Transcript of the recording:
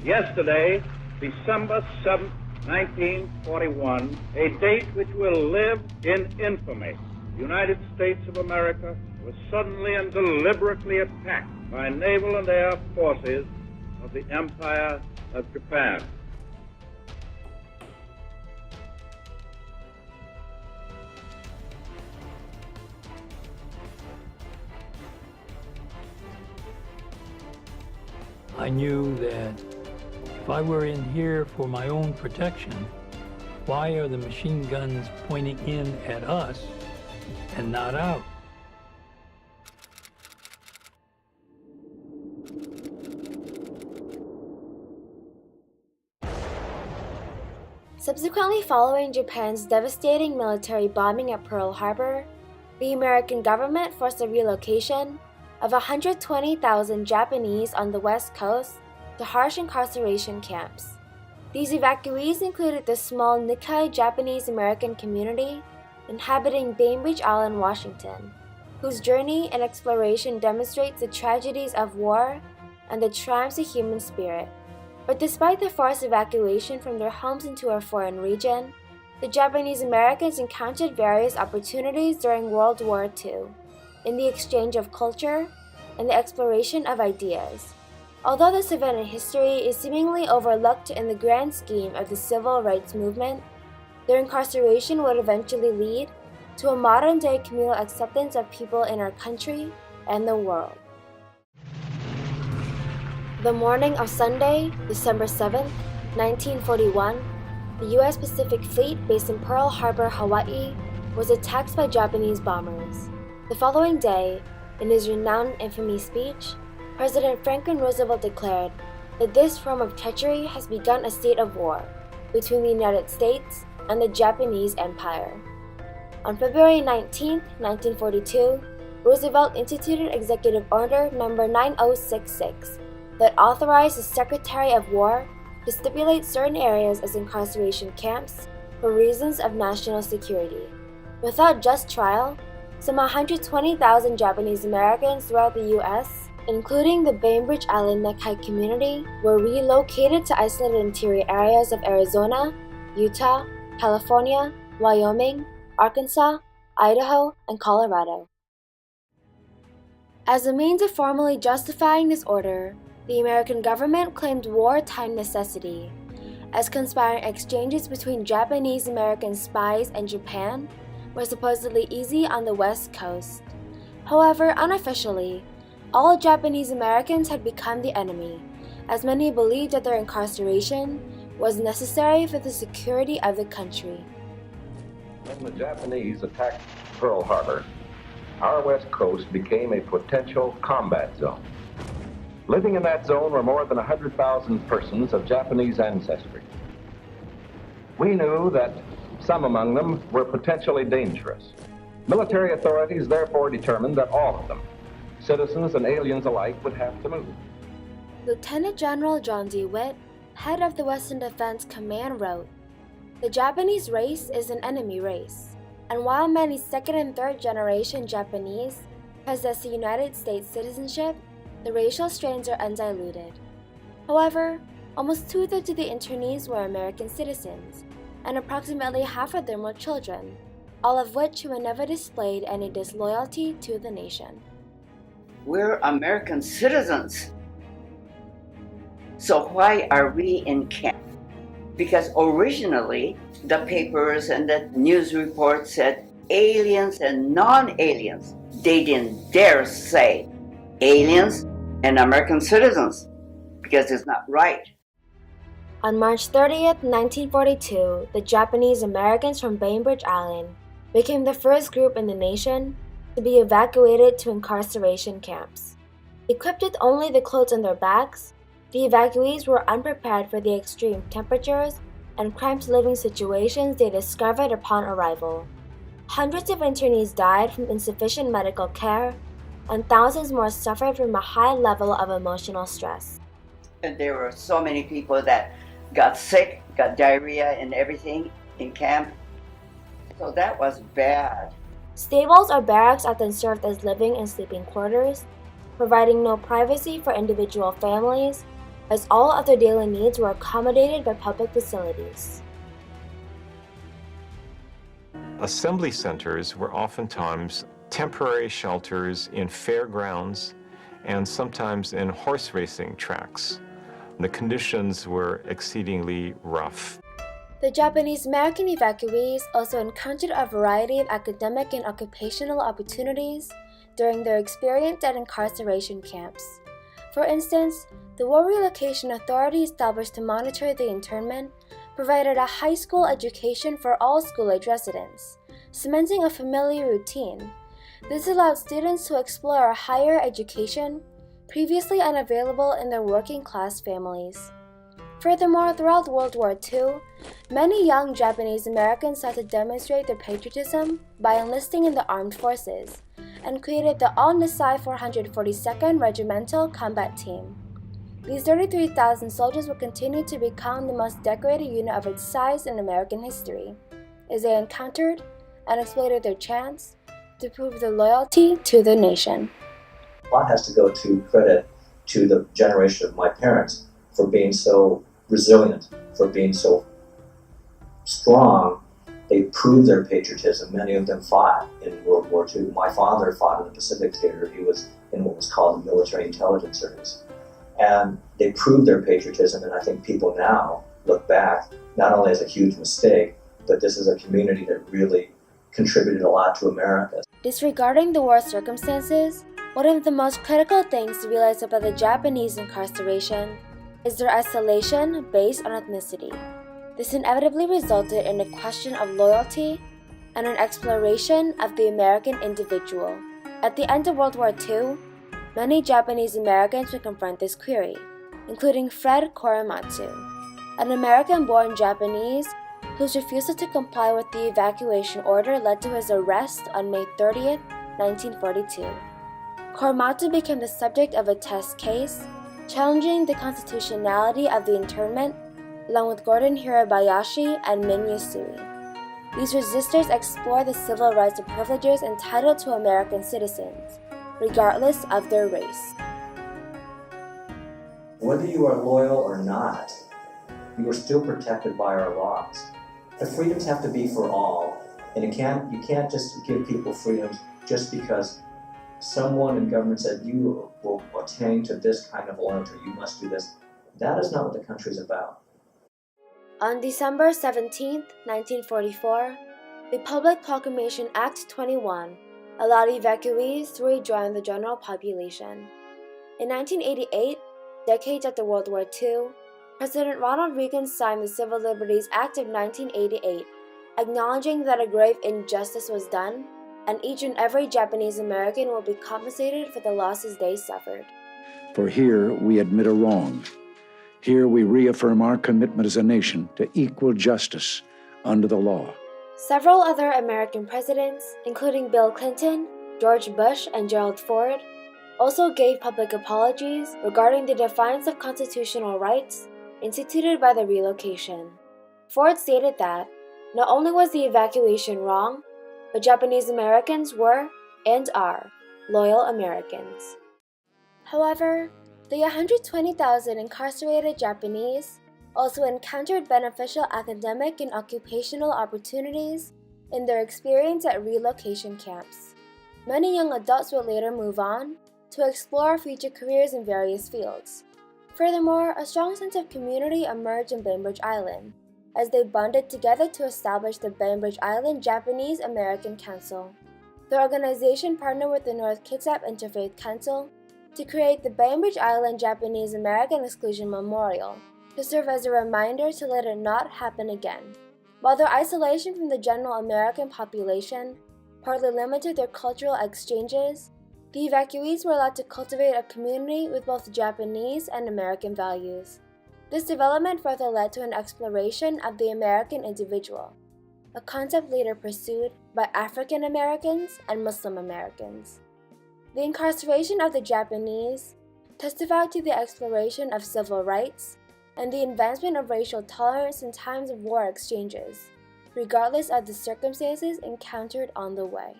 Yesterday, December 7, 1941, a date which will live in infamy, the United States of America was suddenly and deliberately attacked by naval and air forces of the Empire of Japan. I knew that if I were in here for my own protection, why are the machine guns pointing in at us and not out? Subsequently following Japan's devastating military bombing at Pearl Harbor, the American government forced the relocation of 120,000 Japanese on the West Coast to harsh incarceration camps. These evacuees included the small Nikkei Japanese American community inhabiting Bainbridge Island, Washington, whose journey and exploration demonstrates the tragedies of war and the triumphs of human spirit. But despite the forced evacuation from their homes into a foreign region, the Japanese Americans encountered various opportunities during World War II in the exchange of culture and the exploration of ideas. Although this event in history is seemingly overlooked in the grand scheme of the civil rights movement, their incarceration would eventually lead to a modern-day communal acceptance of people in our country and the world. The morning of Sunday, December 7, 1941, the U.S. Pacific Fleet based in Pearl Harbor, Hawaii, was attacked by Japanese bombers. The following day, in his renowned infamy speech, President Franklin Roosevelt declared that this form of treachery has begun a state of war between the United States and the Japanese Empire. On February 19, 1942, Roosevelt instituted Executive Order No. 9066 that authorized the Secretary of War to stipulate certain areas as incarceration camps for reasons of national security. Without just trial, some 120,000 Japanese Americans throughout the U.S., including the Bainbridge Island Nikkei community, were relocated to isolated interior areas of Arizona, Utah, California, Wyoming, Arkansas, Idaho, and Colorado. As a means of formally justifying this order, the American government claimed wartime necessity, as conspiring exchanges between Japanese American spies and Japan were supposedly easy on the West Coast. However, unofficially, all Japanese Americans had become the enemy, as many believed that their incarceration was necessary for the security of the country. When the Japanese attacked Pearl Harbor, our West Coast became a potential combat zone. Living in that zone were more than 100,000 persons of Japanese ancestry. We knew that some among them were potentially dangerous. Military authorities therefore determined that all of them, citizens and aliens alike, would have to move. Lieutenant General John D. Witt, head of the Western Defense Command, wrote, "The Japanese race is an enemy race, and while many second and third generation Japanese possess the United States citizenship, the racial strains are undiluted. However, almost two-thirds of the internees were American citizens, and approximately half of them were children, all of which who had never displayed any disloyalty to the nation." We're American citizens. So why are we in camp? Because originally the papers and the news reports said aliens and non-aliens. They didn't dare say aliens and American citizens, because it's not right. On March 30th, 1942, the Japanese Americans from Bainbridge Island became the first group in the nation to be evacuated to incarceration camps. Equipped with only the clothes on their backs, the evacuees were unprepared for the extreme temperatures and cramped living situations they discovered upon arrival. Hundreds of internees died from insufficient medical care, and thousands more suffered from a high level of emotional stress. And there were so many people that got sick, got diarrhea and everything in camp. So that was bad. Stables or barracks often served as living and sleeping quarters, providing no privacy for individual families as all of their daily needs were accommodated by public facilities. Assembly centers were oftentimes temporary shelters in fairgrounds and sometimes in horse racing tracks. The conditions were exceedingly rough. The Japanese American evacuees also encountered a variety of academic and occupational opportunities during their experience at incarceration camps. For instance, the War Relocation Authority established to monitor the internment provided a high school education for all school-age residents, cementing a familiar routine. This allowed students to explore a higher education previously unavailable in their working-class families. Furthermore, throughout World War II, many young Japanese Americans sought to demonstrate their patriotism by enlisting in the armed forces, and created the All-Nisei 442nd Regimental Combat Team. These 33,000 soldiers will continue to become the most decorated unit of its size in American history, as they encountered and exploited their chance to prove their loyalty to the nation. A lot has to go to credit to the generation of my parents for being so resilient, for being so strong. They proved their patriotism. Many of them fought in World War II. My father fought in the Pacific Theater. He was in what was called the Military Intelligence Service. And they proved their patriotism, and I think people now look back not only as a huge mistake, but this is a community that really contributed a lot to America. Disregarding the war circumstances, one of the most critical things to realize about the Japanese incarceration is their isolation based on ethnicity. This inevitably resulted in a question of loyalty and an exploration of the American individual. At the end of World War II, many Japanese Americans would confront this query, including Fred Korematsu, an American-born Japanese whose refusal to comply with the evacuation order led to his arrest on May 30, 1942. Korematsu became the subject of a test case, challenging the constitutionality of the internment, along with Gordon Hirabayashi and Min Yasui. These resistors explore the civil rights and privileges entitled to American citizens, regardless of their race. Whether you are loyal or not, you are still protected by our laws. The freedoms have to be for all, and you can't just give people freedoms just because someone in government said you will attain to this kind of loyalty, you must do this. That is not what the country is about. On December 17, 1944, the Public Proclamation Act 21 allowed evacuees to rejoin the general population. In 1988, decades after World War II, President Ronald Reagan signed the Civil Liberties Act of 1988, acknowledging that a grave injustice was done, and each and every Japanese American will be compensated for the losses they suffered. For here we admit a wrong. Here we reaffirm our commitment as a nation to equal justice under the law. Several other American presidents, including Bill Clinton, George Bush, and Gerald Ford, also gave public apologies regarding the defiance of constitutional rights instituted by the relocation. Ford stated that not only was the evacuation wrong, but Japanese Americans were, and are, loyal Americans. However, the 120,000 incarcerated Japanese also encountered beneficial academic and occupational opportunities in their experience at relocation camps. Many young adults would later move on to explore future careers in various fields. Furthermore, a strong sense of community emerged in Bainbridge Island, as they bonded together to establish the Bainbridge Island Japanese American Council. The organization partnered with the North Kitsap Interfaith Council to create the Bainbridge Island Japanese American Exclusion Memorial, to serve as a reminder to let it not happen again. While their isolation from the general American population partly limited their cultural exchanges, the evacuees were allowed to cultivate a community with both Japanese and American values. This development further led to an exploration of the American individual, a concept later pursued by African Americans and Muslim Americans. The incarceration of the Japanese testified to the exploration of civil rights and the advancement of racial tolerance in times of war exchanges, regardless of the circumstances encountered on the way.